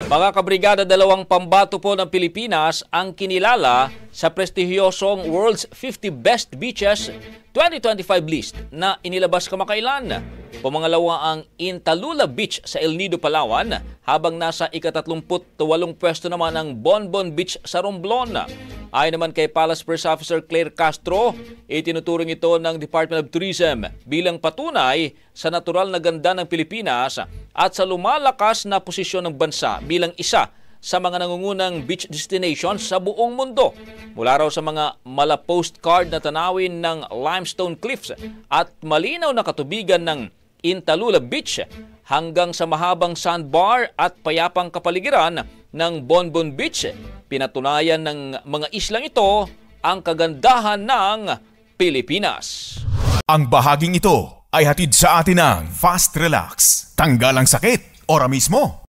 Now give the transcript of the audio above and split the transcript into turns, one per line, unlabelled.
Mga kabrigada, dalawang pambato po ng Pilipinas ang kinilala sa prestigyosong World's 50 Best Beaches 2025 list na inilabas kamakailan. Pumangalawa ang Intalula Beach sa El Nido, Palawan, habang nasa ika-38 pwesto naman ang Bonbon Beach sa Romblon. Ayon naman kay Palace Press Officer Claire Castro, itinuturing ito ng Department of Tourism bilang patunay sa natural na ganda ng Pilipinas at sa lumalakas na posisyon ng bansa bilang isa sa mga nangungunang beach destinations sa buong mundo. Mula raw sa mga mala-postcard na tanawin ng limestone cliffs at malinaw na katubigan ng Intalula Beach hanggang sa mahabang sandbar at payapang kapaligiran ng Bonbon Beach, pinatunayan ng mga islang ito ang kagandahan ng Pilipinas.
Ang bahaging ito ay hatid sa atin ng Fast Relax. Tanggal ang sakit, ora mismo.